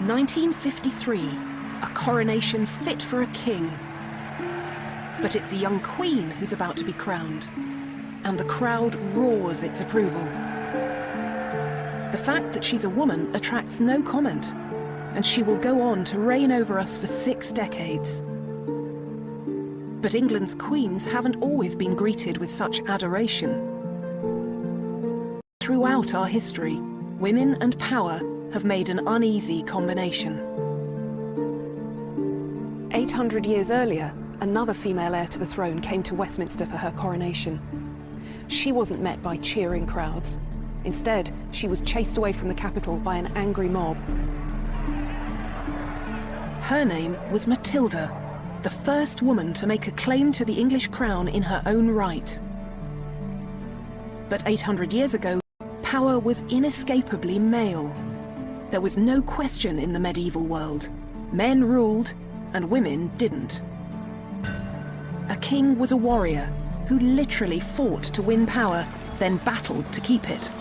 1953, a coronation fit for a king. But it's a young queen who's about to be crowned, and the crowd roars its approval. The fact that she's a woman attracts no comment, and she will go on to reign over us for 6 decades. But England's queens haven't always been greeted with such adoration. Throughout our history, women and power have made an uneasy combination. 800 years earlier, another female heir to the throne came to Westminster for her coronation. She wasn't met by cheering crowds. Instead, she was chased away from the capital by an angry mob. Her name was Matilda, the first woman to make a claim to the English crown in her own right. But 800 years ago, power was inescapably male. There was no question in the medieval world. Men ruled, and women didn't. A king was a warrior who literally fought to win power, then battled to keep it.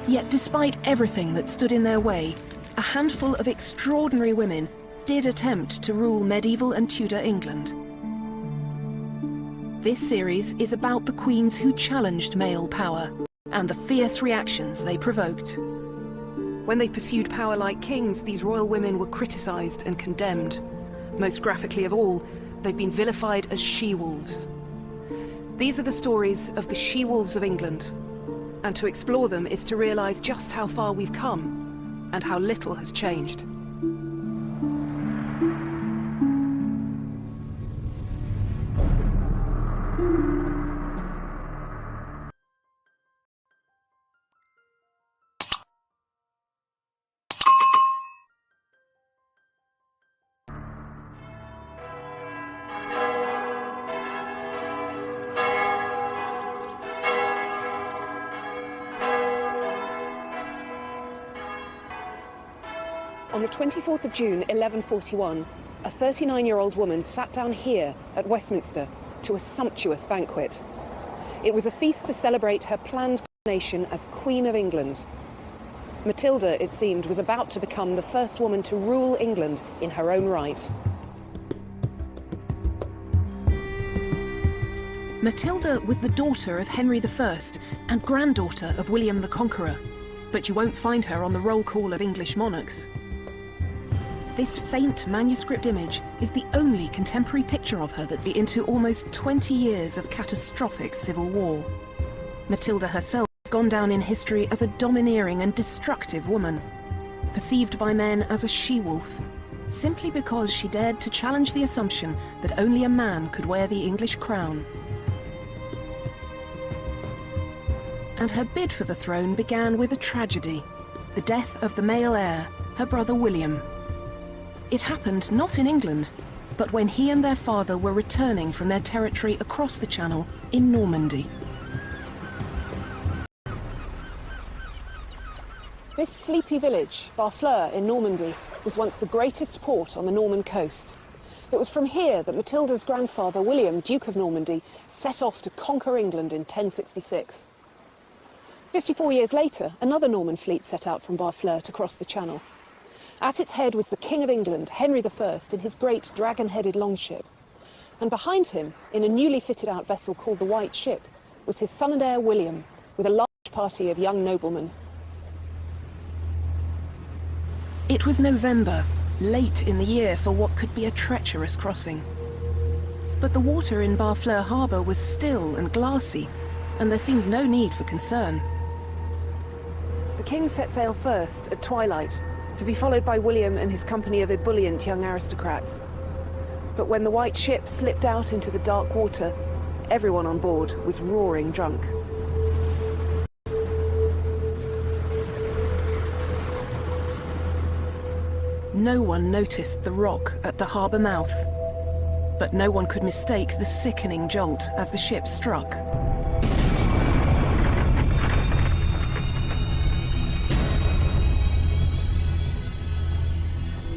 Yet despite everything that stood in their way, a handful of extraordinary women did attempt to rule medieval and Tudor England. This series is about the queens who challenged male power and the fierce reactions they provoked. When they pursued power like kings, these royal women were criticised and condemned. Most graphically of all, they've been vilified as she-wolves. These are the stories of the she-wolves of England. And to explore them is to realise just how far we've come and how little has changed. On the 24th of June, 1141, a 39-year-old woman sat down here at Westminster to a sumptuous banquet. It was a feast to celebrate her planned coronation as Queen of England. Matilda, it seemed, was about to become the first woman to rule England in her own right. Matilda was the daughter of Henry I and granddaughter of William the Conqueror, but you won't find her on the roll call of English monarchs. This faint manuscript image is the only contemporary picture of her that's into almost 20 years of catastrophic civil war. Matilda herself has gone down in history as a domineering and destructive woman, perceived by men as a she-wolf, simply because she dared to challenge the assumption that only a man could wear the English crown. And her bid for the throne began with a tragedy, the death of the male heir, her brother William. It happened not in England, but when he and their father were returning from their territory across the Channel in Normandy. This sleepy village, Barfleur in Normandy, was once the greatest port on the Norman coast. It was from here that Matilda's grandfather William, Duke of Normandy, set off to conquer England in 1066. 54 years later, another Norman fleet set out from Barfleur to cross the Channel. At its head was the King of England, Henry I, in his great dragon-headed longship. And behind him, in a newly fitted-out vessel called the White Ship, was his son and heir William, with a large party of young noblemen. It was November, late in the year for what could be a treacherous crossing. But the water in Barfleur harbour was still and glassy, and there seemed no need for concern. The king set sail first at twilight, to be followed by William and his company of ebullient young aristocrats. But when the White Ship slipped out into the dark water, everyone on board was roaring drunk. No one noticed the rock at the harbour mouth, but no one could mistake the sickening jolt as the ship struck.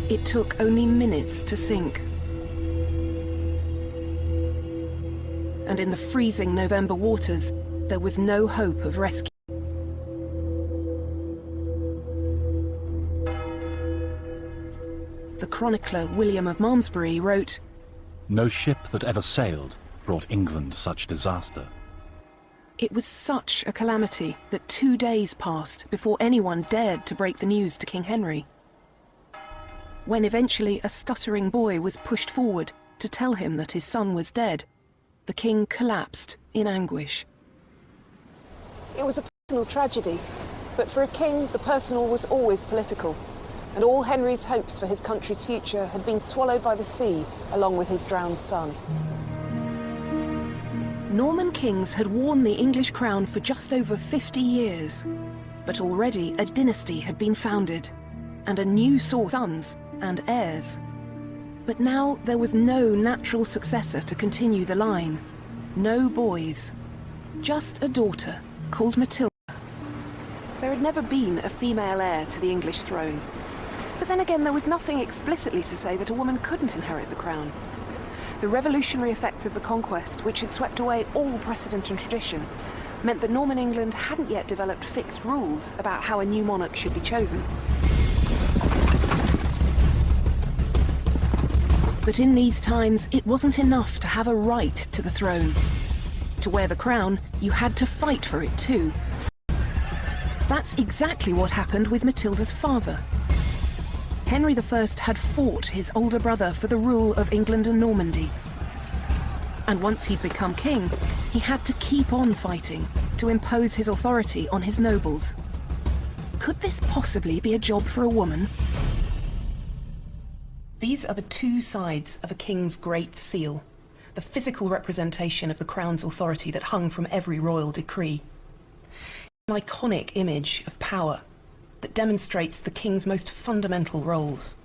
It took only minutes to sink. And in the freezing November waters, there was no hope of rescue. the chronicler William of Malmesbury wrote, "No ship that ever sailed brought England such disaster." "It was such a calamity that 2 days passed before anyone dared to break the news to King Henry. When eventually a stuttering boy was pushed forward to tell him that his son was dead, the king collapsed in anguish." It was a personal tragedy, but for a king, the personal was always political, and all Henry's hopes for his country's future had been swallowed by the sea, along with his drowned son. Norman kings had worn the English crown for just over 50 years, but already a dynasty had been founded, and a new source of sons and heirs. But now there was no natural successor to continue the line. No boys. Just a daughter called Matilda. There had never been a female heir to the English throne. But then again, there was nothing explicitly to say that a woman couldn't inherit the crown. The revolutionary effects of the conquest, which had swept away all precedent and tradition, meant that Norman England hadn't yet developed fixed rules about how a new monarch should be chosen. But in these times, it wasn't enough to have a right to the throne. To wear the crown, you had to fight for it too. That's exactly what happened with Matilda's father. Henry I had fought his older brother for the rule of England and Normandy. And once he'd become king, he had to keep on fighting to impose his authority on his nobles. Could this possibly be a job for a woman? These are the two sides of a king's great seal, the physical representation of the crown's authority that hung from every royal decree. An iconic image of power that demonstrates the king's most fundamental roles.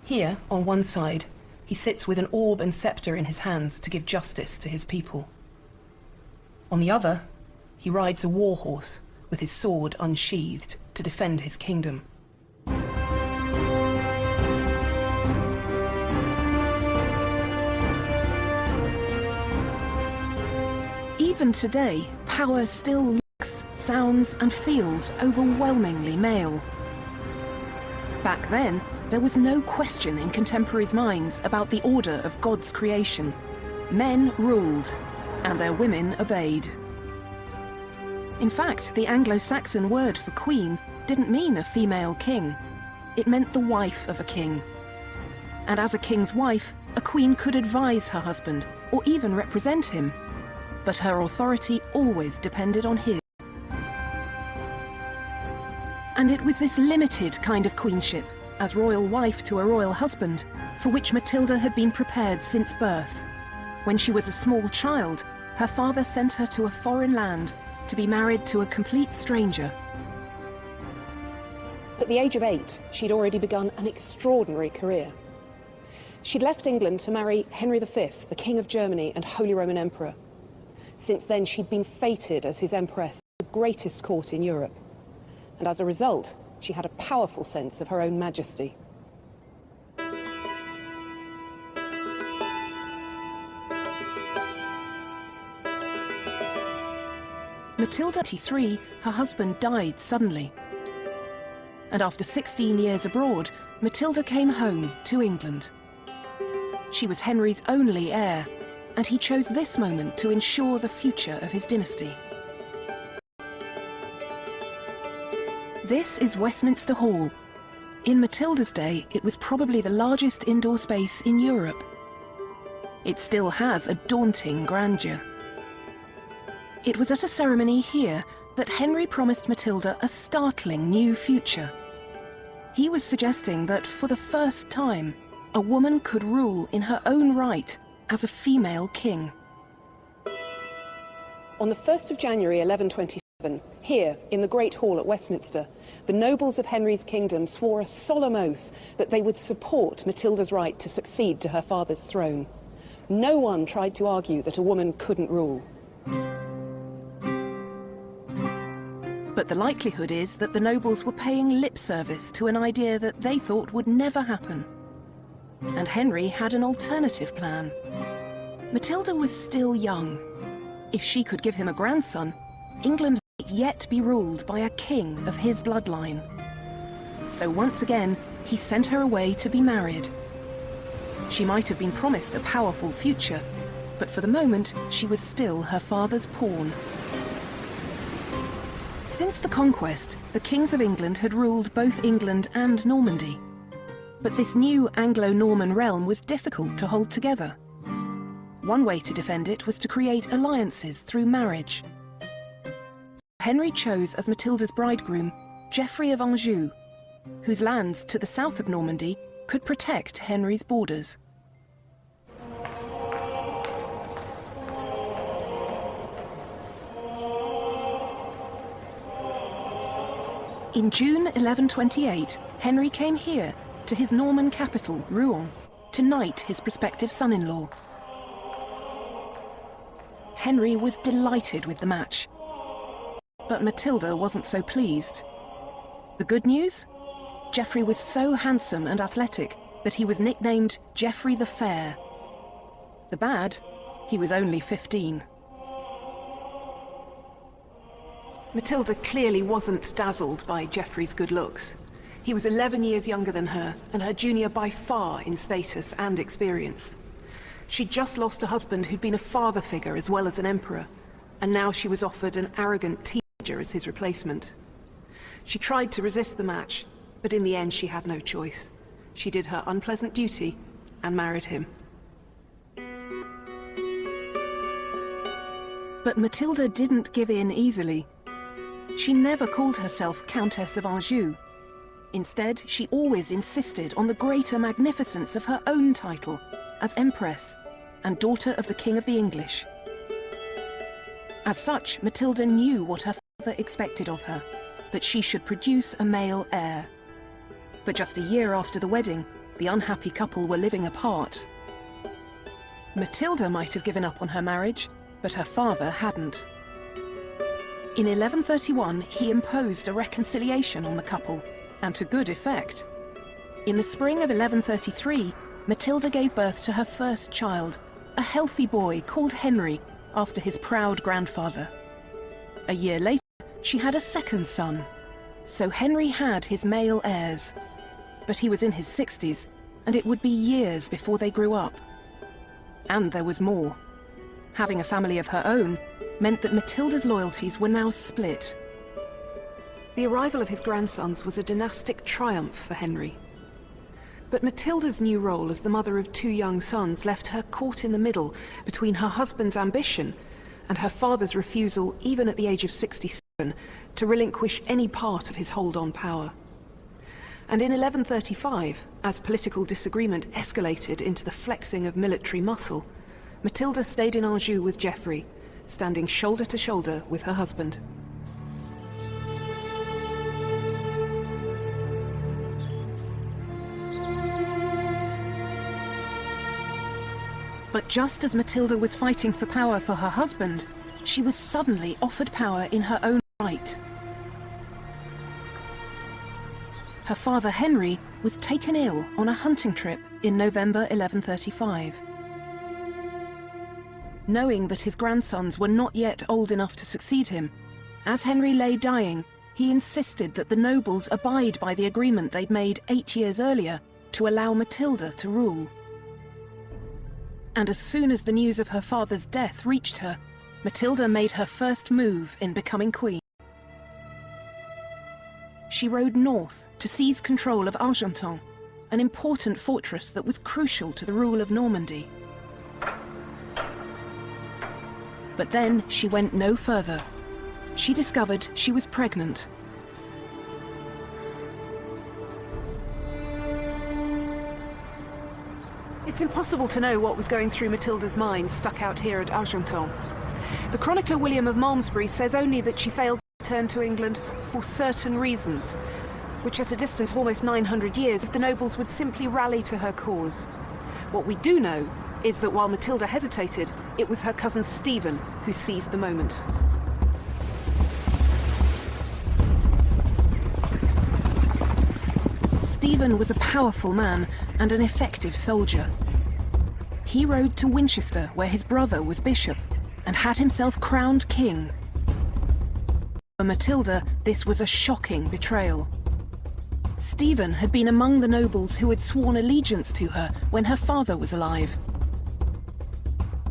Here, on one side, he sits with an orb and scepter in his hands to give justice to his people. On the other, he rides a war horse with his sword unsheathed to defend his kingdom. Even today, power still looks, sounds and feels overwhelmingly male. Back then, there was no question in contemporaries' minds about the order of God's creation. Men ruled, and their women obeyed. In fact, the Anglo-Saxon word for queen didn't mean a female king. It meant the wife of a king. And as a king's wife, a queen could advise her husband, or even represent him. But her authority always depended on his. And it was this limited kind of queenship, as royal wife to a royal husband, for which Matilda had been prepared since birth. When she was a small child, her father sent her to a foreign land to be married to a complete stranger. At the age of 8, she'd already begun an extraordinary career. She'd left England to marry Henry V, the King of Germany and Holy Roman Emperor. Since then, she'd been fated as his empress, the greatest court in Europe. And as a result, she had a powerful sense of her own majesty. Matilda, 23, her husband died suddenly. And after 16 years abroad, Matilda came home to England. She was Henry's only heir, and he chose this moment to ensure the future of his dynasty. This is Westminster Hall. In Matilda's day, it was probably the largest indoor space in Europe. It still has a daunting grandeur. It was at a ceremony here that Henry promised Matilda a startling new future. He was suggesting that for the first time, a woman could rule in her own right as a female king. On the 1st of January 1127, here in the Great Hall at Westminster, the nobles of Henry's kingdom swore a solemn oath that they would support Matilda's right to succeed to her father's throne. No one tried to argue that a woman couldn't rule. But the likelihood is that the nobles were paying lip service to an idea that they thought would never happen. And Henry had an alternative plan. Matilda was still young. If she could give him a grandson, England might yet be ruled by a king of his bloodline. So once again, he sent her away to be married. She might have been promised a powerful future, but for the moment she was still her father's pawn. Since the conquest, the kings of England had ruled both England and Normandy. But this new Anglo-Norman realm was difficult to hold together. One way to defend it was to create alliances through marriage. Henry chose as Matilda's bridegroom Geoffrey of Anjou, whose lands to the south of Normandy could protect Henry's borders. In June 1128, Henry came here to his Norman capital, Rouen, to knight his prospective son-in-law. Henry was delighted with the match, but Matilda wasn't so pleased. The good news? Geoffrey was so handsome and athletic that he was nicknamed Geoffrey the Fair. The bad? He was only 15. Matilda clearly wasn't dazzled by Geoffrey's good looks. He was 11 years younger than her, and her junior by far in status and experience. She'd just lost a husband who'd been a father figure as well as an emperor, and now she was offered an arrogant teenager as his replacement. She tried to resist the match, but in the end she had no choice. She did her unpleasant duty and married him. But Matilda didn't give in easily. She never called herself Countess of Anjou. Instead, she always insisted on the greater magnificence of her own title as Empress and daughter of the King of the English. As such, Matilda knew what her father expected of her, that she should produce a male heir. But just a year after the wedding, the unhappy couple were living apart. Matilda might have given up on her marriage, but her father hadn't. In 1131, he imposed a reconciliation on the couple, and to good effect. In the spring of 1133, Matilda gave birth to her first child, a healthy boy called Henry, after his proud grandfather. A year later, she had a second son. So Henry had his male heirs. But he was in his 60s, and it would be years before they grew up. And there was more. Having a family of her own meant that Matilda's loyalties were now split. The arrival of his grandsons was a dynastic triumph for Henry. But Matilda's new role as the mother of two young sons left her caught in the middle between her husband's ambition and her father's refusal, even at the age of 67, to relinquish any part of his hold on power. And in 1135, as political disagreement escalated into the flexing of military muscle, Matilda stayed in Anjou with Geoffrey, standing shoulder to shoulder with her husband. But just as Matilda was fighting for power for her husband, she was suddenly offered power in her own right. Her father Henry was taken ill on a hunting trip in November 1135. Knowing that his grandsons were not yet old enough to succeed him, as Henry lay dying, he insisted that the nobles abide by the agreement they'd made 8 years earlier to allow Matilda to rule. And as soon as the news of her father's death reached her, Matilda made her first move in becoming queen. She rode north to seize control of Argentan, an important fortress that was crucial to the rule of Normandy. But then she went no further. She discovered she was pregnant. It's impossible to know what was going through Matilda's mind stuck out here at Argentan. The chronicler William of Malmesbury says only that she failed to return to England for certain reasons, which at a distance of almost 900 years, if the nobles would simply rally to her cause. What we do know is that while Matilda hesitated, it was her cousin Stephen who seized the moment. Stephen was a powerful man and an effective soldier. He rode to Winchester, where his brother was bishop, and had himself crowned king. For Matilda, this was a shocking betrayal. Stephen had been among the nobles who had sworn allegiance to her when her father was alive.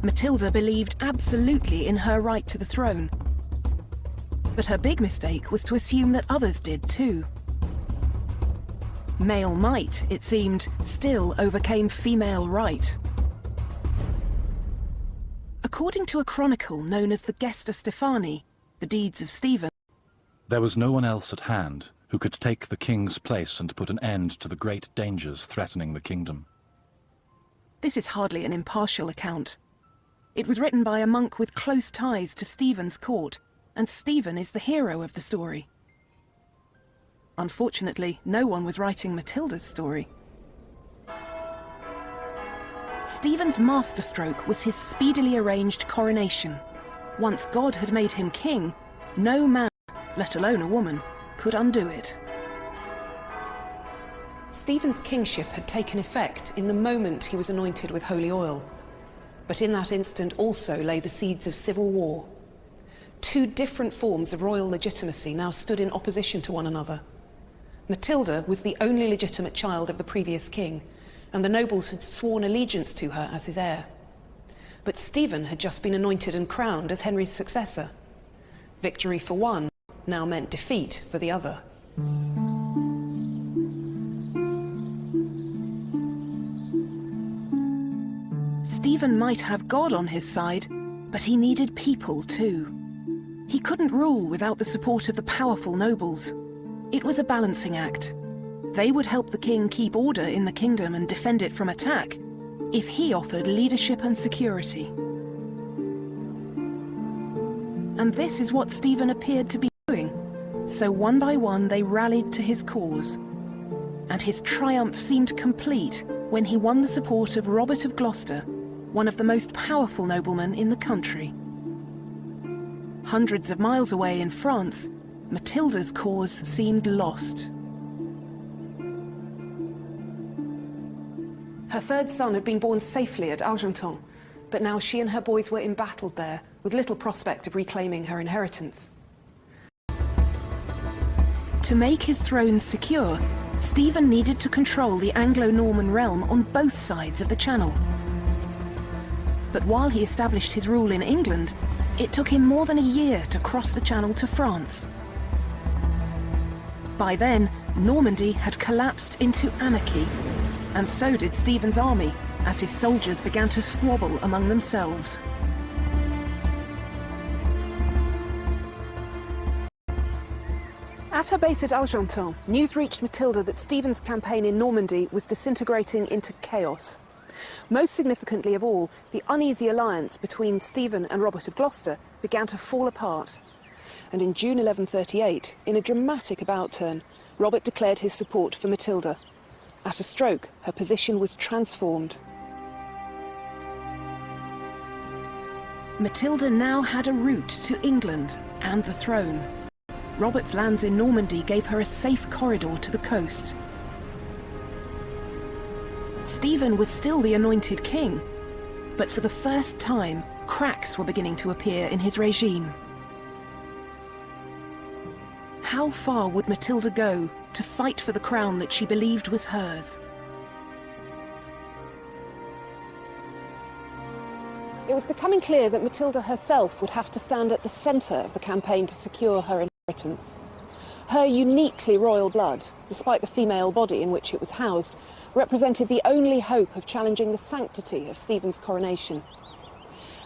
Matilda believed absolutely in her right to the throne. But her big mistake was to assume that others did too. Male might, it seemed, still overcame female right. According to a chronicle known as the Gesta Stephani, the Deeds of Stephen, there was no one else at hand who could take the king's place and put an end to the great dangers threatening the kingdom. This is hardly an impartial account. It was written by a monk with close ties to Stephen's court, and Stephen is the hero of the story. Unfortunately, no one was writing Matilda's story. Stephen's masterstroke was his speedily arranged coronation. Once God had made him king, no man, let alone a woman, could undo it. Stephen's kingship had taken effect in the moment he was anointed with holy oil. But in that instant also lay the seeds of civil war. Two different forms of royal legitimacy now stood in opposition to one another. Matilda was the only legitimate child of the previous king, and the nobles had sworn allegiance to her as his heir. But Stephen had just been anointed and crowned as Henry's successor. Victory for one now meant defeat for the other. Stephen might have God on his side, but he needed people too. He couldn't rule without the support of the powerful nobles. It was a balancing act. They would help the king keep order in the kingdom and defend it from attack, if he offered leadership and security. And this is what Stephen appeared to be doing. So one by one they rallied to his cause. And his triumph seemed complete when he won the support of Robert of Gloucester, one of the most powerful noblemen in the country. Hundreds of miles away in France, Matilda's cause seemed lost. Her third son had been born safely at Argenton, but now she and her boys were embattled there, with little prospect of reclaiming her inheritance. To make his throne secure, Stephen needed to control the Anglo-Norman realm on both sides of the Channel. But while he established his rule in England, it took him more than a year to cross the Channel to France. By then, Normandy had collapsed into anarchy, and so did Stephen's army, as his soldiers began to squabble among themselves. At her base at Argenton, news reached Matilda that Stephen's campaign in Normandy was disintegrating into chaos. Most significantly of all, the uneasy alliance between Stephen and Robert of Gloucester began to fall apart. And in June 1138, in a dramatic about-turn, Robert declared his support for Matilda. At a stroke, her position was transformed. Matilda now had a route to England and the throne. Robert's lands in Normandy gave her a safe corridor to the coast. Stephen was still the anointed king, but for the first time, cracks were beginning to appear in his regime. How far would Matilda go to fight for the crown that she believed was hers? It was becoming clear that Matilda herself would have to stand at the centre of the campaign to secure her inheritance. Her uniquely royal blood, despite the female body in which it was housed, represented the only hope of challenging the sanctity of Stephen's coronation.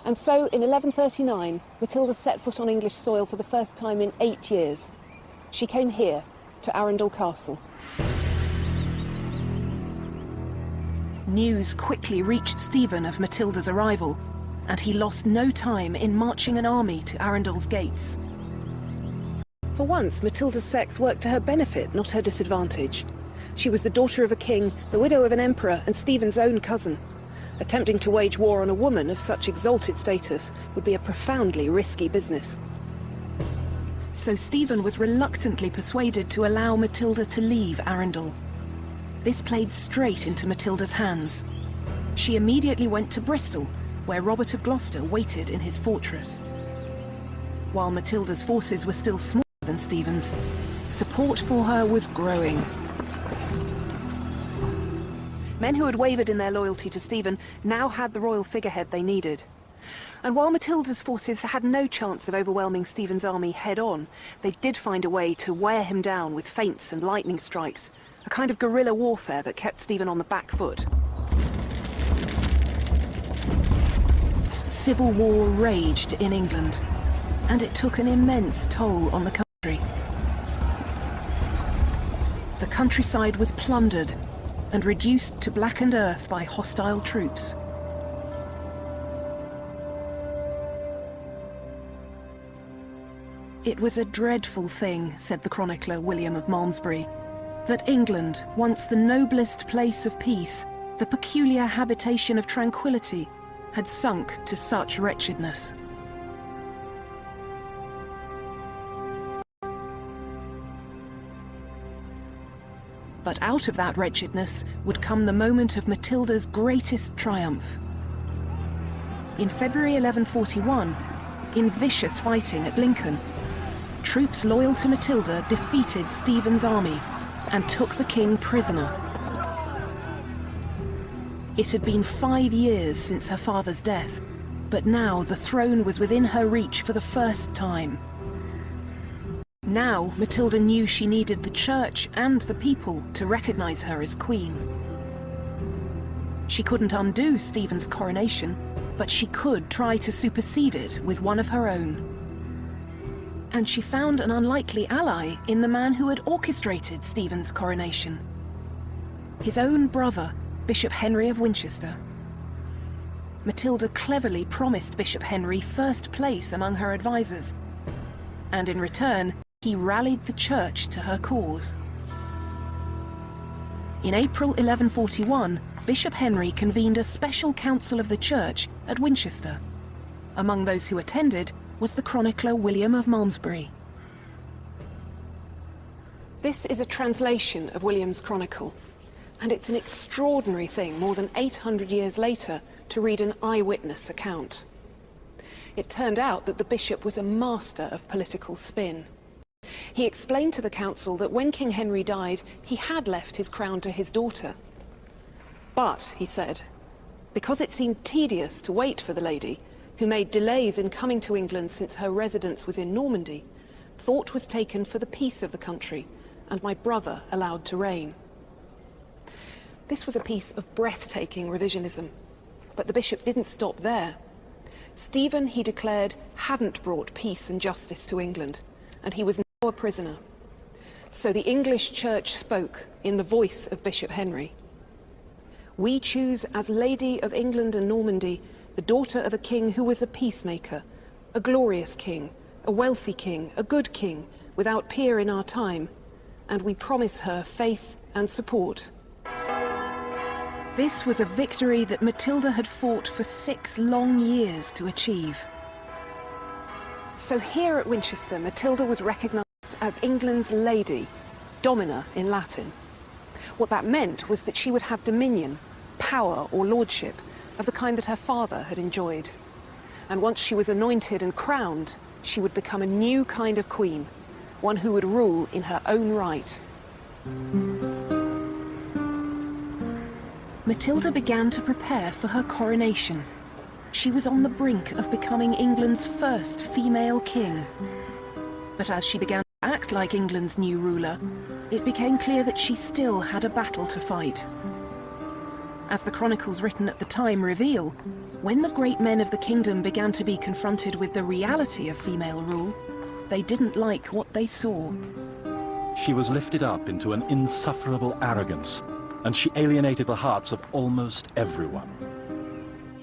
And so, in 1139, Matilda set foot on English soil for the first time in 8 years. She came here, to Arundel Castle. News quickly reached Stephen of Matilda's arrival, and he lost no time in marching an army to Arundel's gates. For once, Matilda's sex worked to her benefit, not her disadvantage. She was the daughter of a king, the widow of an emperor, and Stephen's own cousin. Attempting to wage war on a woman of such exalted status would be a profoundly risky business. So Stephen was reluctantly persuaded to allow Matilda to leave Arundel. This played straight into Matilda's hands. She immediately went to Bristol, where Robert of Gloucester waited in his fortress. While Matilda's forces were still smaller than Stephen's, support for her was growing. Men who had wavered in their loyalty to Stephen now had the royal figurehead they needed. And while Matilda's forces had no chance of overwhelming Stephen's army head-on, they did find a way to wear him down with feints and lightning strikes, a kind of guerrilla warfare that kept Stephen on the back foot. Civil war raged in England, and it took an immense toll on the country. The countryside was plundered and reduced to blackened earth by hostile troops. It was a dreadful thing, said the chronicler William of Malmesbury, that England, once the noblest place of peace, the peculiar habitation of tranquility, had sunk to such wretchedness. But out of that wretchedness would come the moment of Matilda's greatest triumph. In February 1141, in vicious fighting at Lincoln, troops loyal to Matilda defeated Stephen's army and took the king prisoner. It had been 5 years since her father's death, but now the throne was within her reach for the first time. Now Matilda knew she needed the church and the people to recognize her as queen. She couldn't undo Stephen's coronation, but she could try to supersede it with one of her own. And she found an unlikely ally in the man who had orchestrated Stephen's coronation. His own brother, Bishop Henry of Winchester. Matilda cleverly promised Bishop Henry first place among her advisors, and in return, he rallied the church to her cause. In April 1141, Bishop Henry convened a special council of the church at Winchester. Among those who attended was the chronicler William of Malmesbury. This is a translation of William's chronicle, and it's an extraordinary thing, more than 800 years later, to read an eyewitness account. It turned out that the bishop was a master of political spin. He explained to the council that when King Henry died, he had left his crown to his daughter. But, he said, because it seemed tedious to wait for the lady, who made delays in coming to England since her residence was in Normandy, thought was taken for the peace of the country, and my brother allowed to reign. This was a piece of breathtaking revisionism, but the bishop didn't stop there. Stephen, he declared, hadn't brought peace and justice to England, and he was now a prisoner. So the English church spoke in the voice of Bishop Henry. We choose as Lady of England and Normandy the daughter of a king who was a peacemaker, a glorious king, a wealthy king, a good king, without peer in our time, and we promise her faith and support. This was a victory that Matilda had fought for 6 long years to achieve. So here at Winchester, Matilda was recognised as England's lady, domina in Latin. What that meant was that she would have dominion, power or lordship of the kind that her father had enjoyed. And once she was anointed and crowned, she would become a new kind of queen, one who would rule in her own right. Matilda began to prepare for her coronation. She was on the brink of becoming England's first female king. But as she began to act like England's new ruler, it became clear that she still had a battle to fight. As the chronicles written at the time reveal, when the great men of the kingdom began to be confronted with the reality of female rule, they didn't like what they saw. She was lifted up into an insufferable arrogance, and she alienated the hearts of almost everyone.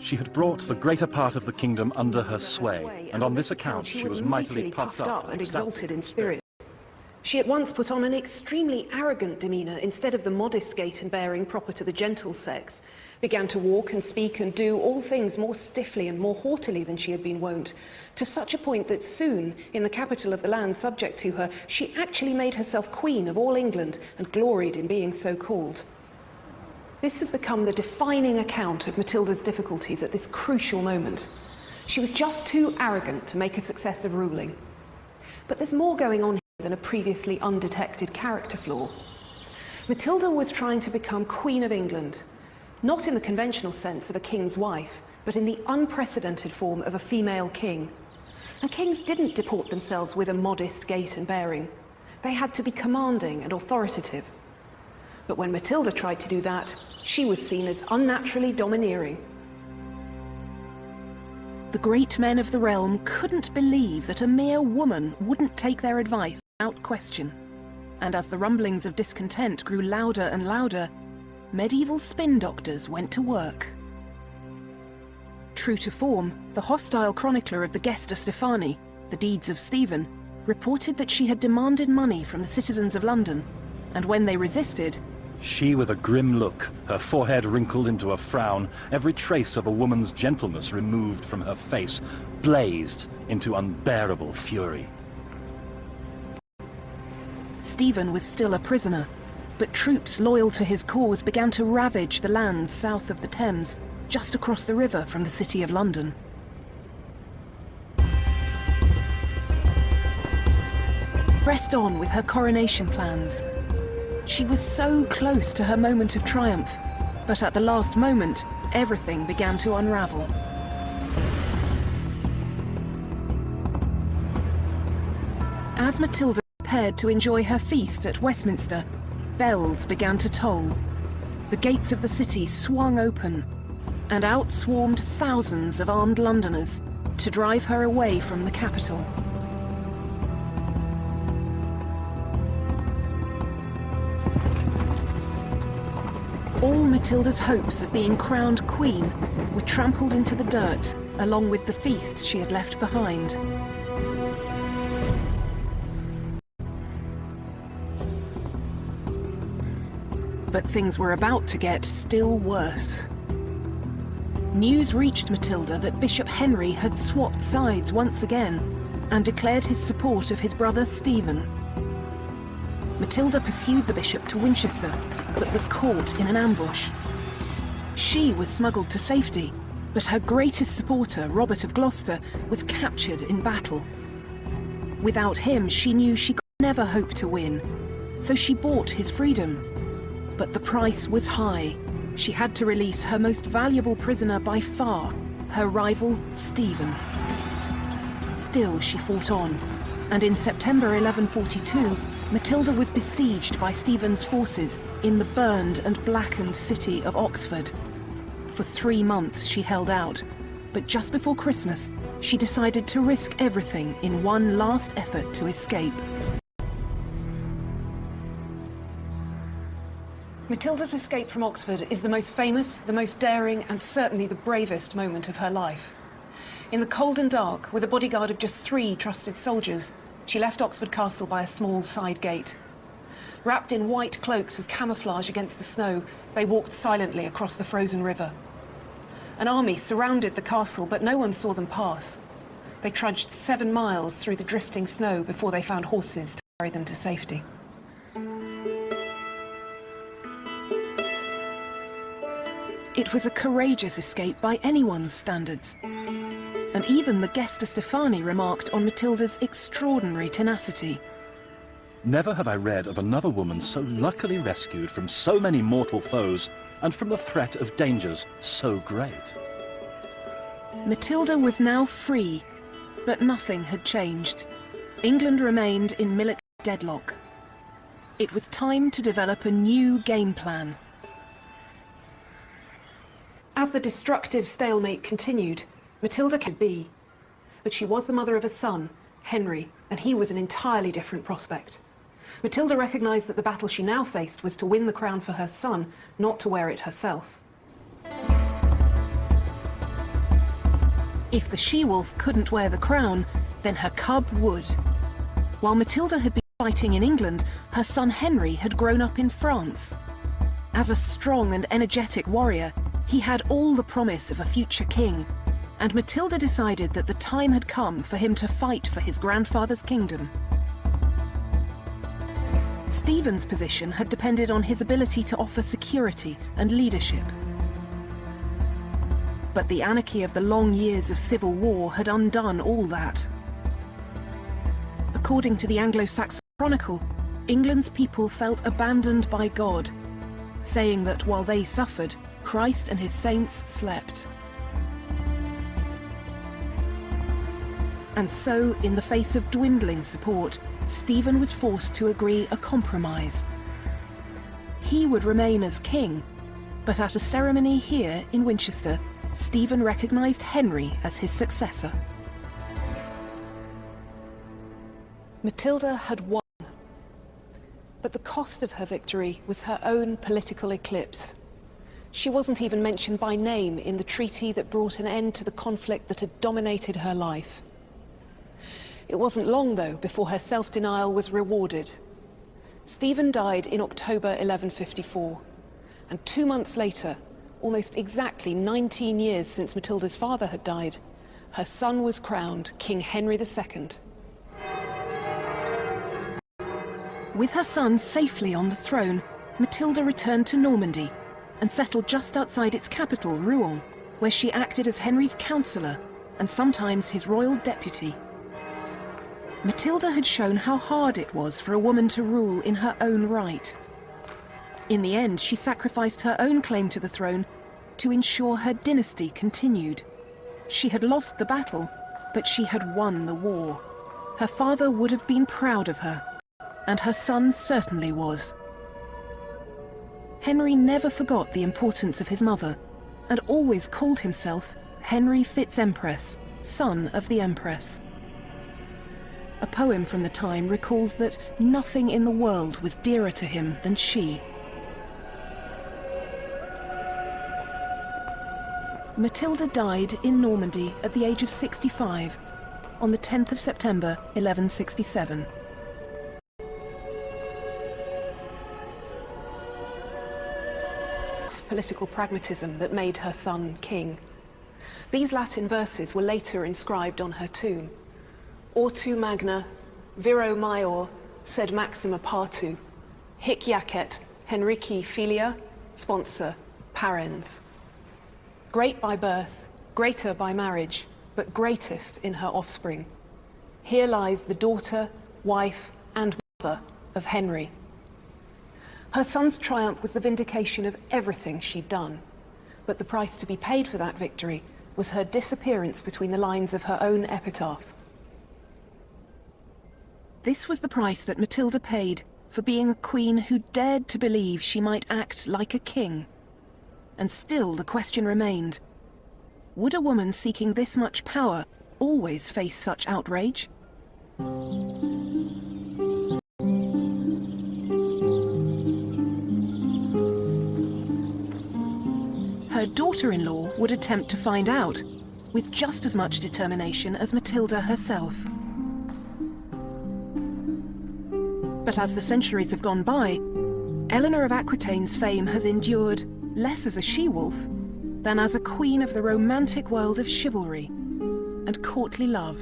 She had brought the greater part of the kingdom under her sway, and on this account she was mightily puffed up and exalted in spirit. She at once put on an extremely arrogant demeanour instead of the modest gait and bearing proper to the gentle sex, began to walk and speak and do all things more stiffly and more haughtily than she had been wont, to such a point that soon, in the capital of the land subject to her, she actually made herself queen of all England and gloried in being so called. This has become the defining account of Matilda's difficulties at this crucial moment. She was just too arrogant to make a success of ruling. But there's more going on here than a previously undetected character flaw. Matilda was trying to become Queen of England, Not in the conventional sense of a king's wife, but in the unprecedented form of a female king. And kings didn't deport themselves with a modest gait and bearing. They had to be commanding and authoritative. But when Matilda tried to do that, she was seen as unnaturally domineering. The great men of the realm couldn't believe that a mere woman wouldn't take their advice without question. And as the rumblings of discontent grew louder and louder, medieval spin doctors went to work. True to form, the hostile chronicler of the Gesta Stephani, The Deeds of Stephen, reported that she had demanded money from the citizens of London, and when they resisted, she, with a grim look, her forehead wrinkled into a frown, every trace of a woman's gentleness removed from her face, blazed into unbearable fury. Stephen was still a prisoner, but troops loyal to his cause began to ravage the lands south of the Thames, just across the river from the City of London. Pressed on with her coronation plans. She was so close to her moment of triumph, but at the last moment, everything began to unravel. As Matilda prepared to enjoy her feast at Westminster, bells began to toll. The gates of the city swung open, and out swarmed thousands of armed Londoners to drive her away from the capital. All Matilda's hopes of being crowned queen were trampled into the dirt, along with the feast she had left behind. But things were about to get still worse. News reached Matilda that Bishop Henry had swapped sides once again and declared his support of his brother Stephen. Matilda pursued the bishop to Winchester, but was caught in an ambush. She was smuggled to safety, but her greatest supporter, Robert of Gloucester, was captured in battle. Without him, she knew she could never hope to win, so she bought his freedom. But the price was high. She had to release her most valuable prisoner by far, her rival, Stephen. Still, she fought on, and in September 1142, Matilda was besieged by Stephen's forces in the burned and blackened city of Oxford. For 3 months she held out, but just before Christmas, she decided to risk everything in one last effort to escape. Matilda's escape from Oxford is the most famous, the most daring, and certainly the bravest moment of her life. In the cold and dark, with a bodyguard of just 3 trusted soldiers, she left Oxford Castle by a small side gate. Wrapped in white cloaks as camouflage against the snow, they walked silently across the frozen river. An army surrounded the castle, but no one saw them pass. They trudged 7 miles through the drifting snow before they found horses to carry them to safety. It was a courageous escape by anyone's standards. And even the Gesta Stephani remarked on Matilda's extraordinary tenacity. Never have I read of another woman so luckily rescued from so many mortal foes and from the threat of dangers so great. Matilda was now free, but nothing had changed. England remained in military deadlock. It was time to develop a new game plan. As the destructive stalemate continued, Matilda could be. But she was the mother of a son, Henry, and he was an entirely different prospect. Matilda recognised that the battle she now faced was to win the crown for her son, not to wear it herself. If the she-wolf couldn't wear the crown, then her cub would. While Matilda had been fighting in England, her son Henry had grown up in France. As a strong and energetic warrior, he had all the promise of a future king, and Matilda decided that the time had come for him to fight for his grandfather's kingdom. Stephen's position had depended on his ability to offer security and leadership. But the anarchy of the long years of civil war had undone all that. According to the Anglo-Saxon Chronicle, England's people felt abandoned by God, saying that while they suffered, Christ and his saints slept. And so, in the face of dwindling support, Stephen was forced to agree a compromise. He would remain as king, but at a ceremony here in Winchester, Stephen recognised Henry as his successor. Matilda had won, but the cost of her victory was her own political eclipse. She wasn't even mentioned by name in the treaty that brought an end to the conflict that had dominated her life. It wasn't long, though, before her self-denial was rewarded. Stephen died in October 1154, and 2 months later, almost exactly 19 years since Matilda's father had died, her son was crowned King Henry II. With her son safely on the throne, Matilda returned to Normandy and settled just outside its capital, Rouen, where she acted as Henry's counsellor and sometimes his royal deputy. Matilda had shown how hard it was for a woman to rule in her own right. In the end, she sacrificed her own claim to the throne to ensure her dynasty continued. She had lost the battle, but she had won the war. Her father would have been proud of her, and her son certainly was. Henry never forgot the importance of his mother, and always called himself Henry Fitz-Empress, son of the Empress. A poem from the time recalls that nothing in the world was dearer to him than she. Matilda died in Normandy at the age of 65 on the 10th of September 1167. Political pragmatism that made her son king. These Latin verses were later inscribed on her tomb. Ortu magna, viro maior, sed maxima partu, hic jacet Henrici filia, sponsor, parens. Great by birth, greater by marriage, but greatest in her offspring. Here lies the daughter, wife, and mother of Henry. Her son's triumph was the vindication of everything she'd done, but the price to be paid for that victory was her disappearance between the lines of her own epitaph. This was the price that Matilda paid for being a queen who dared to believe she might act like a king. And still the question remained, would a woman seeking this much power always face such outrage? Her daughter-in-law would attempt to find out, with just as much determination as Matilda herself. But as the centuries have gone by, Eleanor of Aquitaine's fame has endured less as a she-wolf than as a queen of the romantic world of chivalry and courtly love.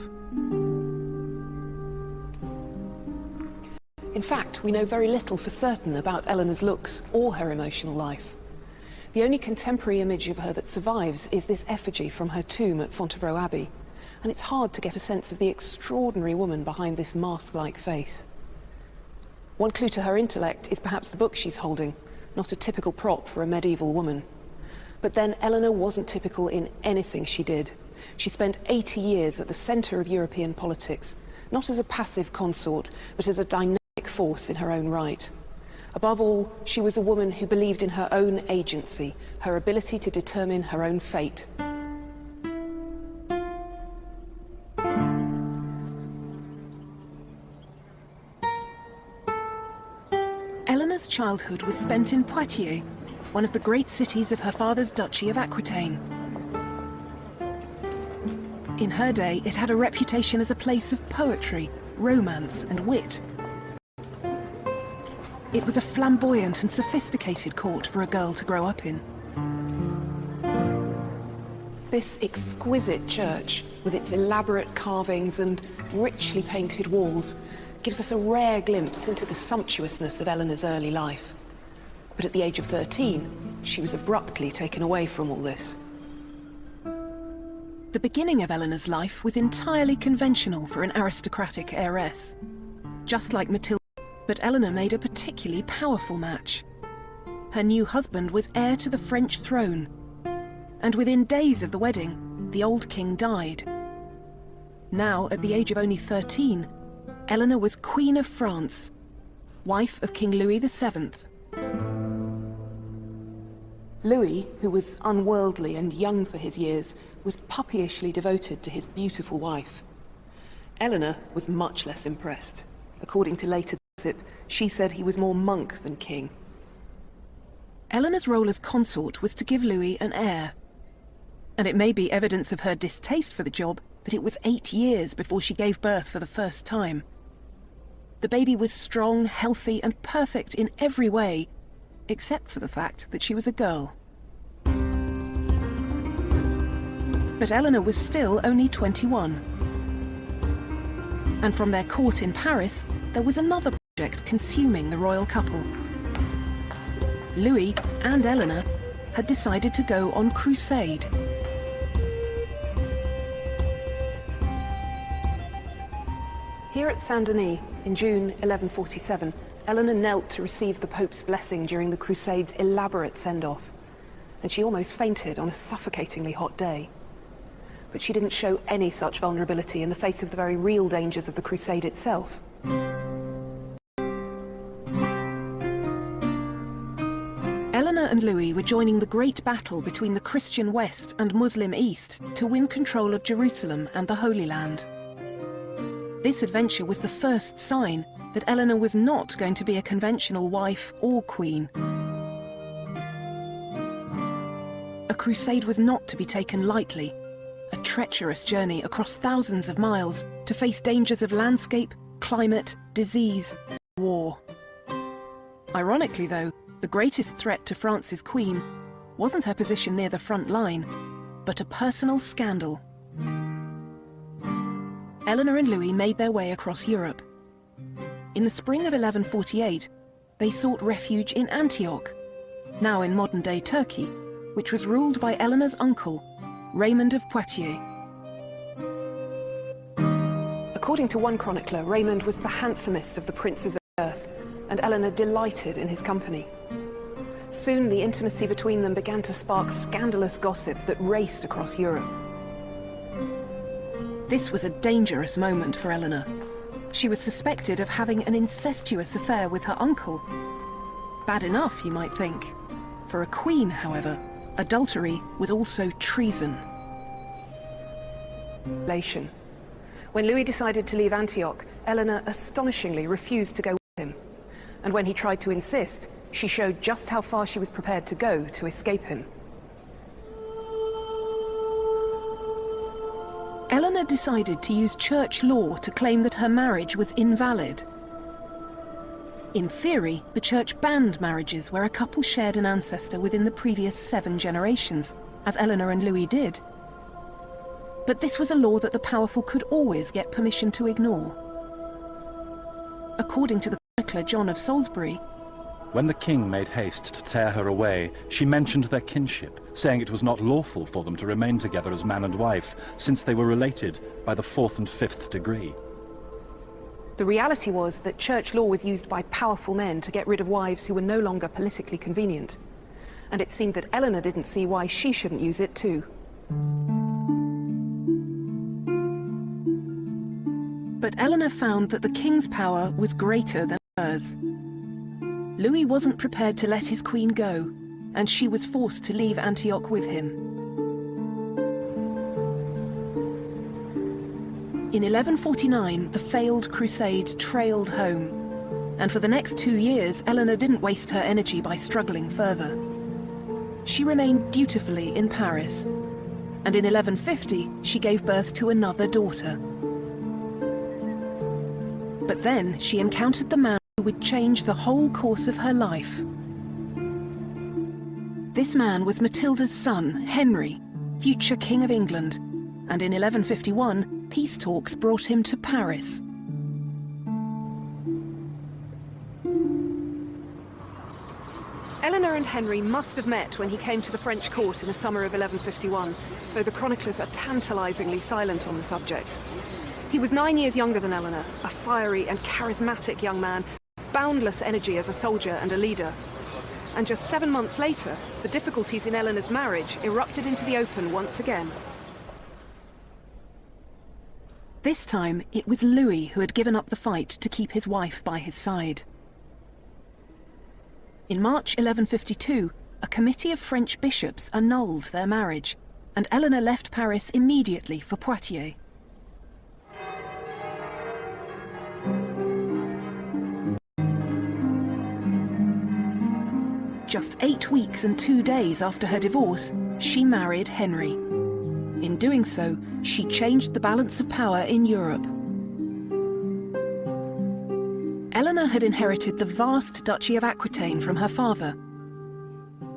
In fact, we know very little for certain about Eleanor's looks or her emotional life. The only contemporary image of her that survives is this effigy from her tomb at Fontevraud Abbey, and it's hard to get a sense of the extraordinary woman behind this mask-like face. One clue to her intellect is perhaps the book she's holding, not a typical prop for a medieval woman. But then Eleanor wasn't typical in anything she did. She spent 80 years at the centre of European politics, not as a passive consort, but as a dynamic force in her own right. Above all, she was a woman who believed in her own agency, her ability to determine her own fate. Eleanor's childhood was spent in Poitiers, one of the great cities of her father's Duchy of Aquitaine. In her day, it had a reputation as a place of poetry, romance, and wit. It was a flamboyant and sophisticated court for a girl to grow up in. This exquisite church, with its elaborate carvings and richly painted walls, gives us a rare glimpse into the sumptuousness of Eleanor's early life. But at the age of 13, she was abruptly taken away from all this. The beginning of Eleanor's life was entirely conventional for an aristocratic heiress. Just like Matilda, but Eleanor made a particularly powerful match. her new husband was heir to the French throne, and within days of the wedding, the old king died. Now, at the age of only 13, Eleanor was Queen of France, wife of King Louis VII. Louis, who was unworldly and young for his years, was puppyishly devoted to his beautiful wife. Eleanor was much less impressed. According to later gossip, she said he was more monk than king. Eleanor's role as consort was to give Louis an heir. And it may be evidence of her distaste for the job that it was 8 years before she gave birth for the first time. The baby was strong, healthy, and perfect in every way, except for the fact that she was a girl. But Eleanor was still only 21. And from their court in Paris, there was another project consuming the royal couple. Louis and Eleanor had decided to go on crusade. Here at Saint-Denis, in June 1147, Eleanor knelt to receive the Pope's blessing during the Crusade's elaborate send-off, and she almost fainted on a suffocatingly hot day. But she didn't show any such vulnerability in the face of the very real dangers of the Crusade itself. Eleanor and Louis were joining the great battle between the Christian West and Muslim East to win control of Jerusalem and the Holy Land. This adventure was the first sign that Eleanor was not going to be a conventional wife or queen. A crusade was not to be taken lightly, a treacherous journey across thousands of miles to face dangers of landscape, climate, disease, and war. Ironically, though, the greatest threat to France's queen wasn't her position near the front line, but a personal scandal. Eleanor and Louis made their way across Europe. In the spring of 1148, they sought refuge in Antioch, now in modern-day Turkey, which was ruled by Eleanor's uncle, Raymond of Poitiers. According to one chronicler, Raymond was the handsomest of the princes of earth, and Eleanor delighted in his company. Soon the intimacy between them began to spark scandalous gossip that raced across Europe. This was a dangerous moment for Eleanor. She was suspected of having an incestuous affair with her uncle. Bad enough, you might think. For a queen, however, adultery was also treason. When Louis decided to leave Antioch, Eleanor astonishingly refused to go with him. And when he tried to insist, she showed just how far she was prepared to go to escape him. Eleanor decided to use church law to claim that her marriage was invalid. In theory, the church banned marriages where a couple shared an ancestor within the previous 7 generations, as Eleanor and Louis did. But this was a law that the powerful could always get permission to ignore. According to the chronicler John of Salisbury, when the king made haste to tear her away, she mentioned their kinship, saying it was not lawful for them to remain together as man and wife, since they were related by the 4th and 5th degree. The reality was that church law was used by powerful men to get rid of wives who were no longer politically convenient. And it seemed that Eleanor didn't see why she shouldn't use it too. But Eleanor found that the king's power was greater than hers. Louis wasn't prepared to let his queen go, and she was forced to leave Antioch with him. In 1149, the failed crusade trailed home, and for the next 2 years, Eleanor didn't waste her energy by struggling further. She remained dutifully in Paris, and in 1150, she gave birth to another daughter. But then she encountered the man who would change the whole course of her life. This man was Matilda's son, Henry, future King of England, and in 1151, peace talks brought him to Paris. Eleanor and Henry must have met when he came to the French court in the summer of 1151, though the chroniclers are tantalizingly silent on the subject. He was 9 years younger than Eleanor, a fiery and charismatic young man, boundless energy as a soldier and a leader. And just 7 months later, the difficulties in Eleanor's marriage erupted into the open once again. This time, it was Louis who had given up the fight to keep his wife by his side. In March 1152, a committee of French bishops annulled their marriage, and Eleanor left Paris immediately for Poitiers. Just 8 weeks and 2 days after her divorce, she married Henry. In doing so, she changed the balance of power in Europe. Eleanor had inherited the vast Duchy of Aquitaine from her father,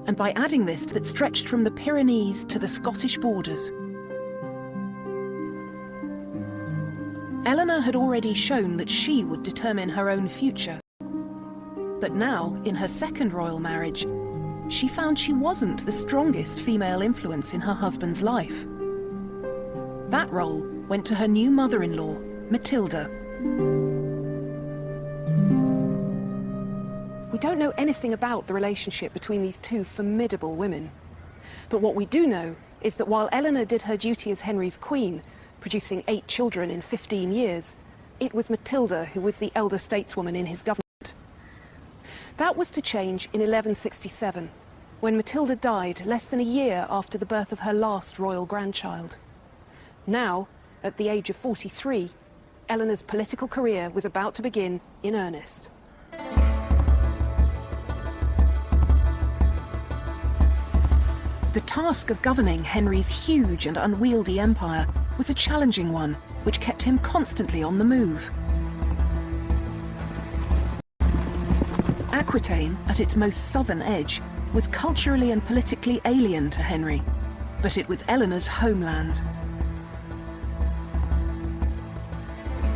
and by adding this that stretched from the Pyrenees to the Scottish borders. Eleanor had already shown that she would determine her own future. But now, in her second royal marriage, she found she wasn't the strongest female influence in her husband's life. That role went to her new mother-in-law, Matilda. We don't know anything about the relationship between these two formidable women. But what we do know is that while Eleanor did her duty as Henry's queen, producing 8 children in 15 years, it was Matilda who was the elder stateswoman in his government. That was to change in 1167, when Matilda died less than a year after the birth of her last royal grandchild. Now, at the age of 43, Eleanor's political career was about to begin in earnest. The task of governing Henry's huge and unwieldy empire was a challenging one, which kept him constantly on the move. Aquitaine, at its most southern edge, was culturally and politically alien to Henry, but it was Eleanor's homeland.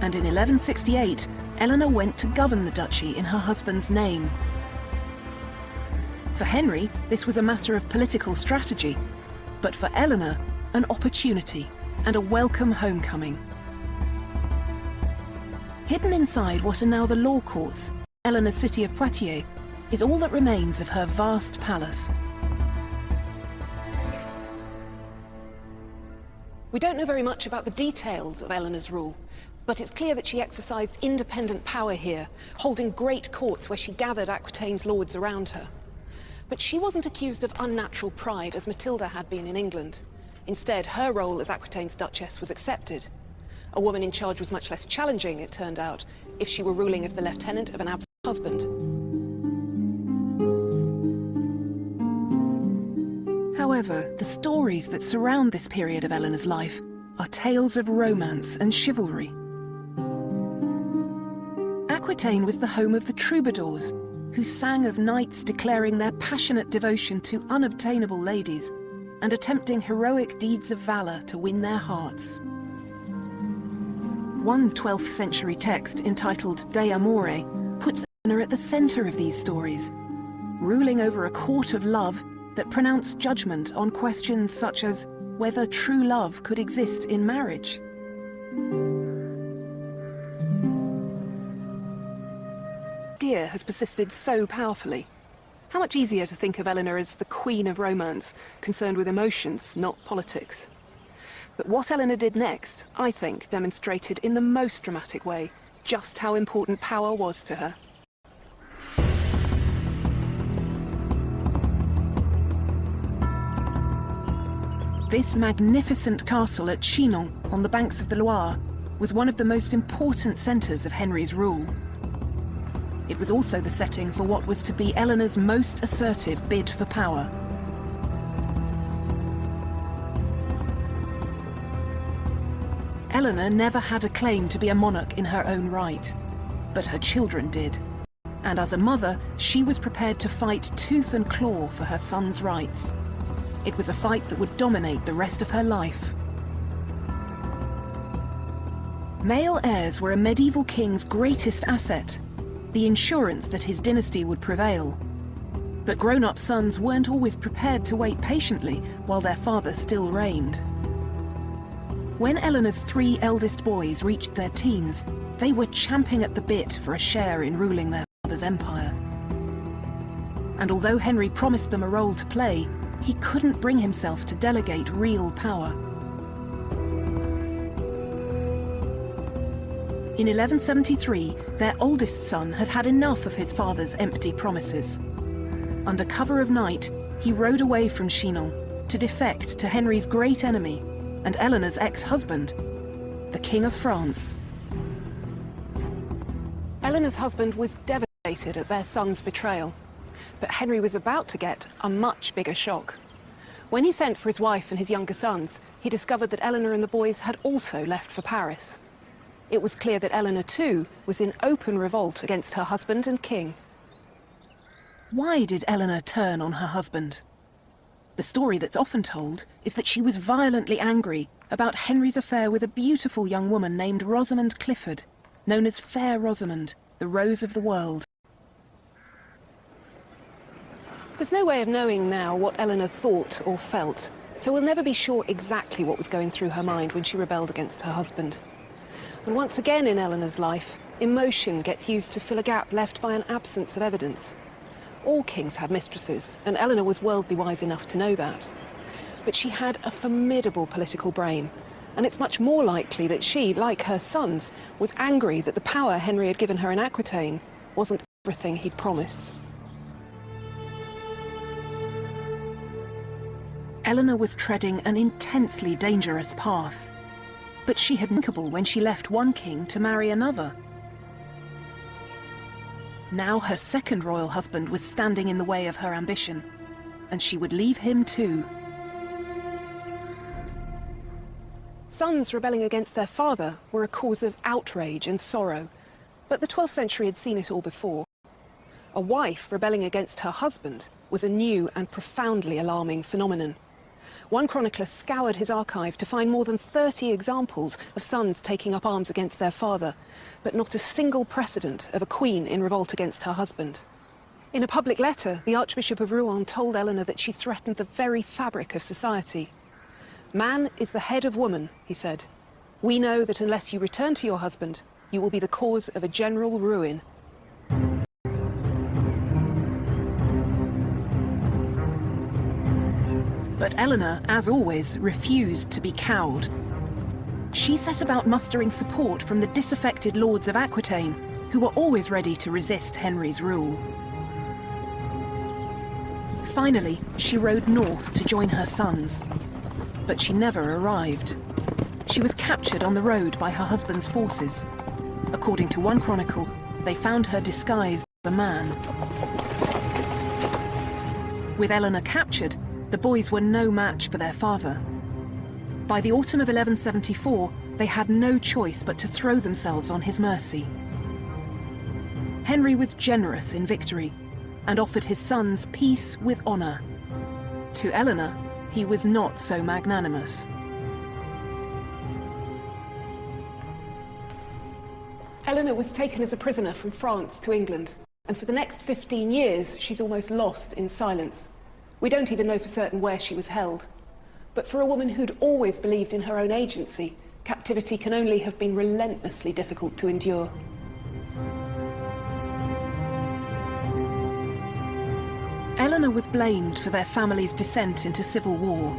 And in 1168, Eleanor went to govern the duchy in her husband's name. For Henry, this was a matter of political strategy, but for Eleanor, an opportunity and a welcome homecoming. Hidden inside what are now the law courts, Eleanor's city of Poitiers is all that remains of her vast palace. We don't know very much about the details of Eleanor's rule, but it's clear that she exercised independent power here, holding great courts where she gathered Aquitaine's lords around her. But she wasn't accused of unnatural pride as Matilda had been in England. Instead, her role as Aquitaine's duchess was accepted. A woman in charge was much less challenging, it turned out, if she were ruling as the lieutenant of an absent husband. However, the stories that surround this period of Eleanor's life are tales of romance and chivalry. Aquitaine was the home of the troubadours, who sang of knights declaring their passionate devotion to unobtainable ladies and attempting heroic deeds of valor to win their hearts. One 12th century text entitled De Amore puts Eleanor at the center of these stories, ruling over a court of love that pronounced judgment on questions such as whether true love could exist in marriage. Idea has persisted so powerfully. How much easier to think of Eleanor as the queen of romance, concerned with emotions, not politics. But what Eleanor did next, I think, demonstrated in the most dramatic way just how important power was to her. This magnificent castle at Chinon, on the banks of the Loire, was one of the most important centres of Henry's rule. It was also the setting for what was to be Eleanor's most assertive bid for power. Eleanor never had a claim to be a monarch in her own right, but her children did. And as a mother, she was prepared to fight tooth and claw for her son's rights. It was a fight that would dominate the rest of her life. Male heirs were a medieval king's greatest asset, the insurance that his dynasty would prevail. But grown-up sons weren't always prepared to wait patiently while their father still reigned. When Eleanor's 3 eldest boys reached their teens, they were champing at the bit for a share in ruling their father's empire. And although Henry promised them a role to play, he couldn't bring himself to delegate real power. In 1173, their oldest son had had enough of his father's empty promises. Under cover of night, he rode away from Chinon to defect to Henry's great enemy and Eleanor's ex-husband, the King of France. Eleanor's husband was devastated at their son's betrayal, but Henry was about to get a much bigger shock. When he sent for his wife and his younger sons, he discovered that Eleanor and the boys had also left for Paris. It was clear that Eleanor, too, was in open revolt against her husband and king. Why did Eleanor turn on her husband? The story that's often told is that she was violently angry about Henry's affair with a beautiful young woman named Rosamond Clifford, known as Fair Rosamond, the Rose of the World. There's no way of knowing now what Eleanor thought or felt, so we'll never be sure exactly what was going through her mind when she rebelled against her husband. And once again in Eleanor's life, emotion gets used to fill a gap left by an absence of evidence. All kings had mistresses, and Eleanor was worldly wise enough to know that. But she had a formidable political brain, and it's much more likely that she, like her sons, was angry that the power Henry had given her in Aquitaine wasn't everything he'd promised. Eleanor was treading an intensely dangerous path, but she had thinkable when she left one king to marry another. Now her second royal husband was standing in the way of her ambition, and she would leave him too. Sons rebelling against their father were a cause of outrage and sorrow, but the 12th century had seen it all before. A wife rebelling against her husband was a new and profoundly alarming phenomenon. One chronicler scoured his archive to find more than 30 examples of sons taking up arms against their father, but not a single precedent of a queen in revolt against her husband. In a public letter, the Archbishop of Rouen told Eleanor that she threatened the very fabric of society. "Man is the head of woman," he said. "We know that unless you return to your husband, you will be the cause of a general ruin." But Eleanor, as always, refused to be cowed. She set about mustering support from the disaffected lords of Aquitaine, who were always ready to resist Henry's rule. Finally, she rode north to join her sons. But she never arrived. She was captured on the road by her husband's forces. According to one chronicle, they found her disguised as a man. With Eleanor captured, the boys were no match for their father. By the autumn of 1174, they had no choice but to throw themselves on his mercy. Henry was generous in victory and offered his sons peace with honour. To Eleanor, he was not so magnanimous. Eleanor was taken as a prisoner from France to England, and for the next 15 years she's almost lost in silence. We don't even know for certain where she was held. But for a woman who'd always believed in her own agency, captivity can only have been relentlessly difficult to endure. Eleanor was blamed for their family's descent into civil war.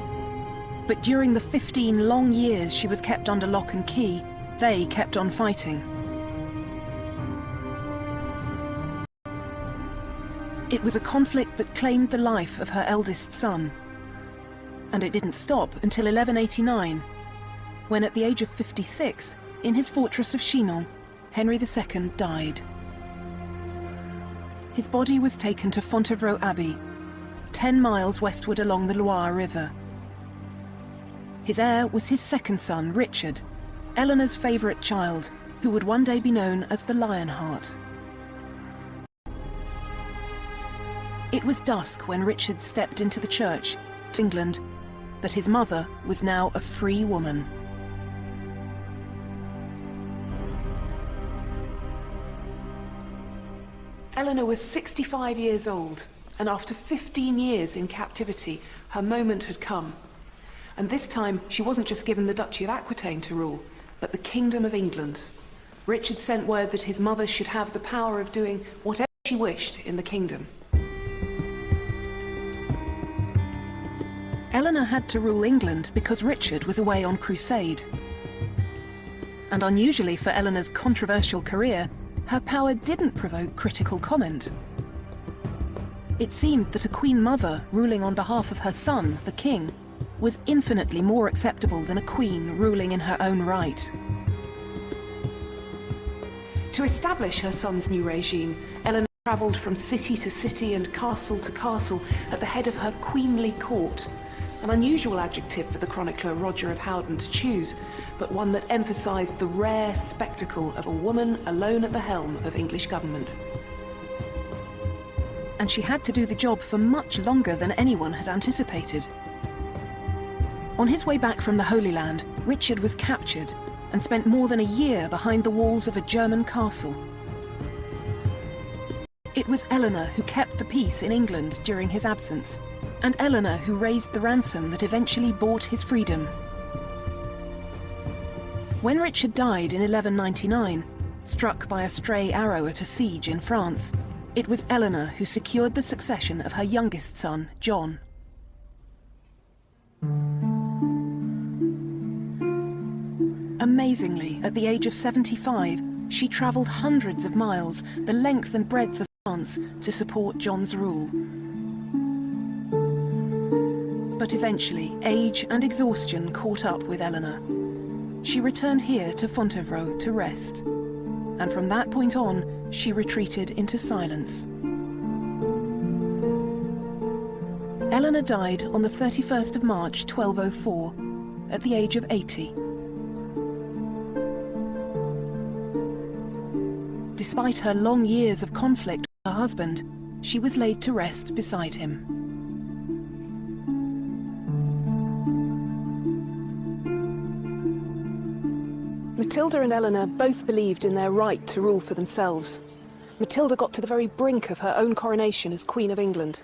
But during the 15 long years she was kept under lock and key, they kept on fighting. It was a conflict that claimed the life of her eldest son. And it didn't stop until 1189, when at the age of 56, in his fortress of Chinon, Henry II died. His body was taken to Fontevraud Abbey, 10 miles westward along the Loire River. His heir was his second son, Richard, Eleanor's favourite child, who would one day be known as the Lionheart. It was dusk when Richard stepped into the church, England, but his mother was now a free woman. Eleanor was 65 years old, and after 15 years in captivity, her moment had come. And this time, she wasn't just given the Duchy of Aquitaine to rule, but the Kingdom of England. Richard sent word that his mother should have the power of doing whatever she wished in the kingdom. Eleanor had to rule England because Richard was away on crusade. And unusually for Eleanor's controversial career, her power didn't provoke critical comment. It seemed that a Queen Mother ruling on behalf of her son, the King, was infinitely more acceptable than a queen ruling in her own right. To establish her son's new regime, Eleanor travelled from city to city and castle to castle at the head of her queenly court, an unusual adjective for the chronicler Roger of Howden to choose, but one that emphasised the rare spectacle of a woman alone at the helm of English government. And she had to do the job for much longer than anyone had anticipated. On his way back from the Holy Land, Richard was captured and spent more than a year behind the walls of a German castle. It was Eleanor who kept the peace in England during his absence, and Eleanor who raised the ransom that eventually bought his freedom. When Richard died in 1199, struck by a stray arrow at a siege in France, it was Eleanor who secured the succession of her youngest son, John. Amazingly, at the age of 75, she travelled hundreds of miles, the length and breadth of France, to support John's rule. But eventually, age and exhaustion caught up with Eleanor. She returned here to Fontevraud to rest, and from that point on, she retreated into silence. Eleanor died on the 31st of March 1204, at the age of 80. Despite her long years of conflict with her husband, she was laid to rest beside him. Matilda and Eleanor both believed in their right to rule for themselves. Matilda got to the very brink of her own coronation as Queen of England.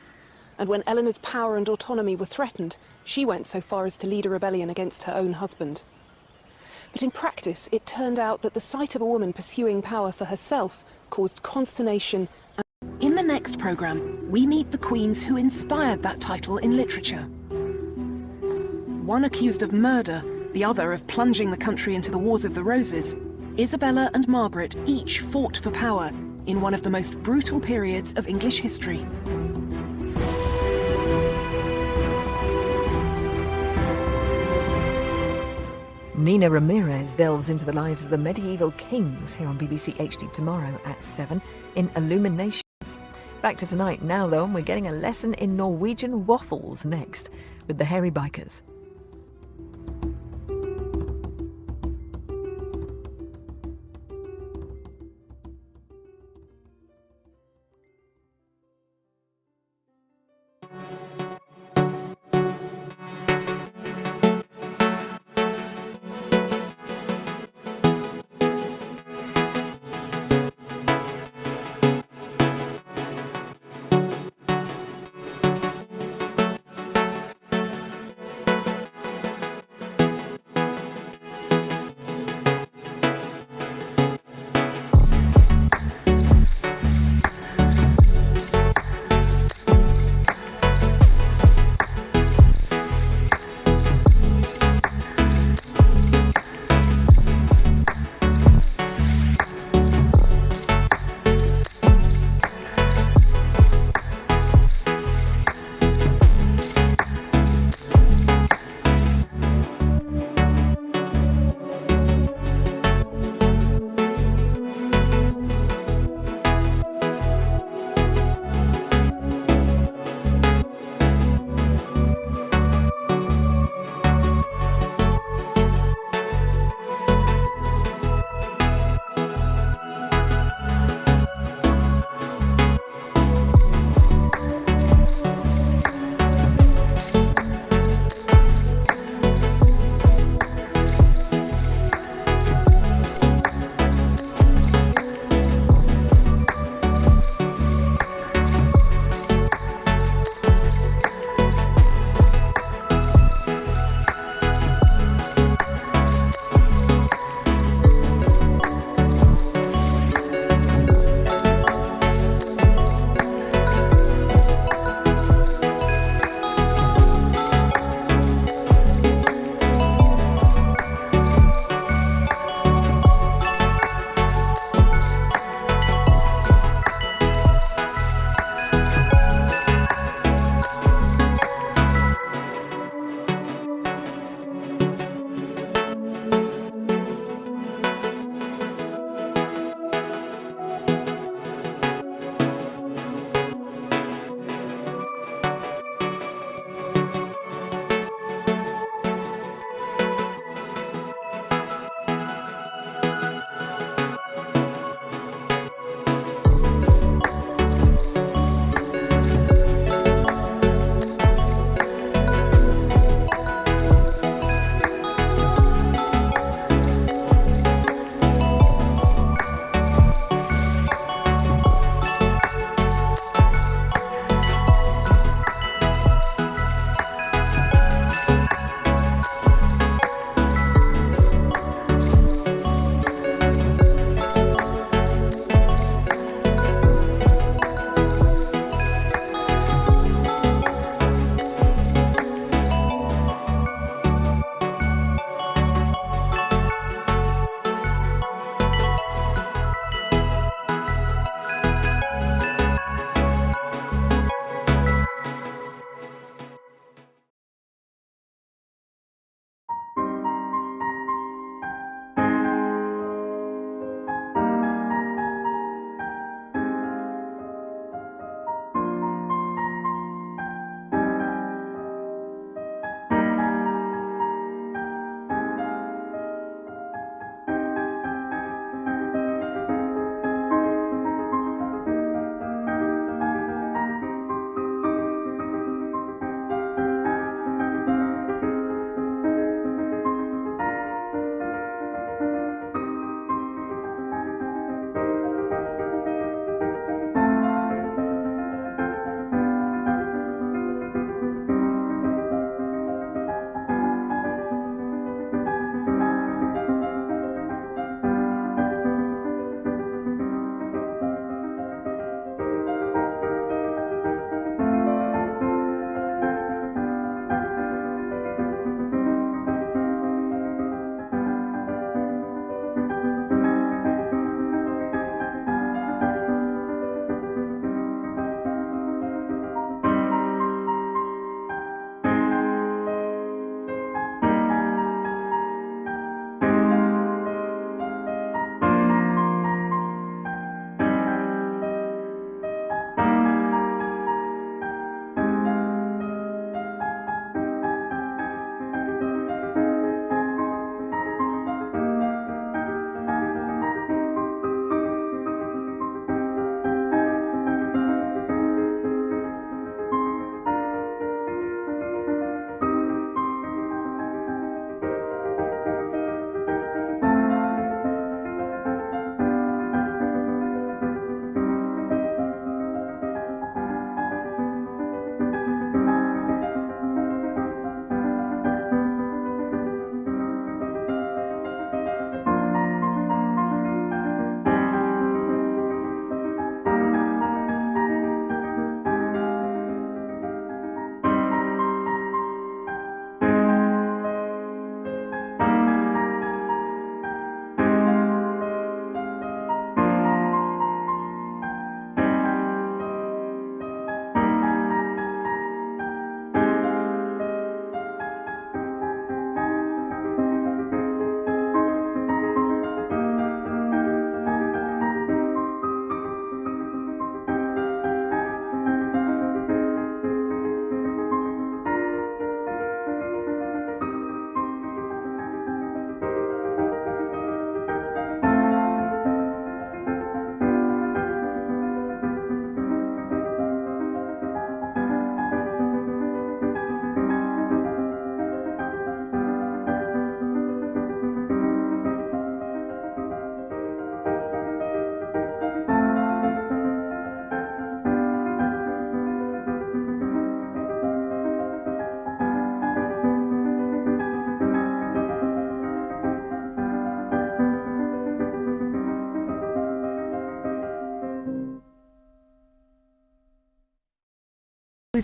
And when Eleanor's power and autonomy were threatened, she went so far as to lead a rebellion against her own husband. But in practice, it turned out that the sight of a woman pursuing power for herself caused consternation. In the next programme, we meet the queens who inspired that title in literature. One accused of murder, the other of plunging the country into the Wars of the Roses, Isabella and Margaret each fought for power in one of the most brutal periods of English history. Nina Ramirez delves into the lives of the medieval kings here on BBC HD tomorrow at 7 in Illuminations. Back to tonight now, though, and we're getting a lesson in Norwegian waffles next with the Hairy Bikers.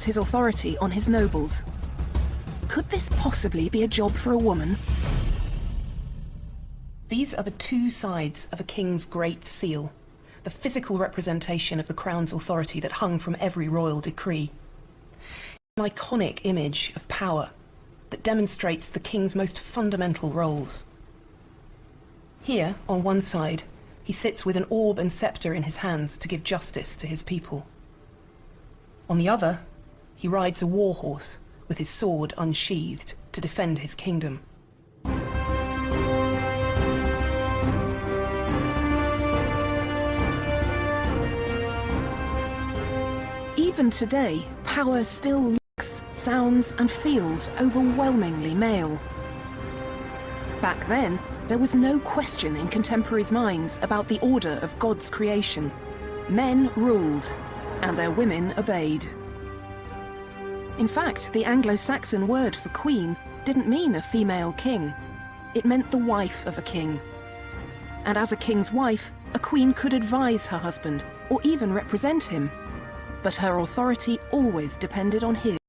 his authority on his nobles. Could this possibly be a job for a woman? These are the two sides of a king's Great Seal, the physical representation of the crown's authority that hung from every royal decree. An iconic image of power that demonstrates the king's most fundamental roles. Here, on one side, he sits with an orb and scepter in his hands to give justice to his people. On the other, he rides a war horse with his sword unsheathed to defend his kingdom. Even today, power still looks, sounds and feels overwhelmingly male. Back then, there was no question in contemporaries' minds about the order of God's creation. Men ruled, and their women obeyed. In fact, the Anglo-Saxon word for queen didn't mean a female king. It meant the wife of a king. And as a king's wife, a queen could advise her husband, or even represent him. But her authority always depended on his.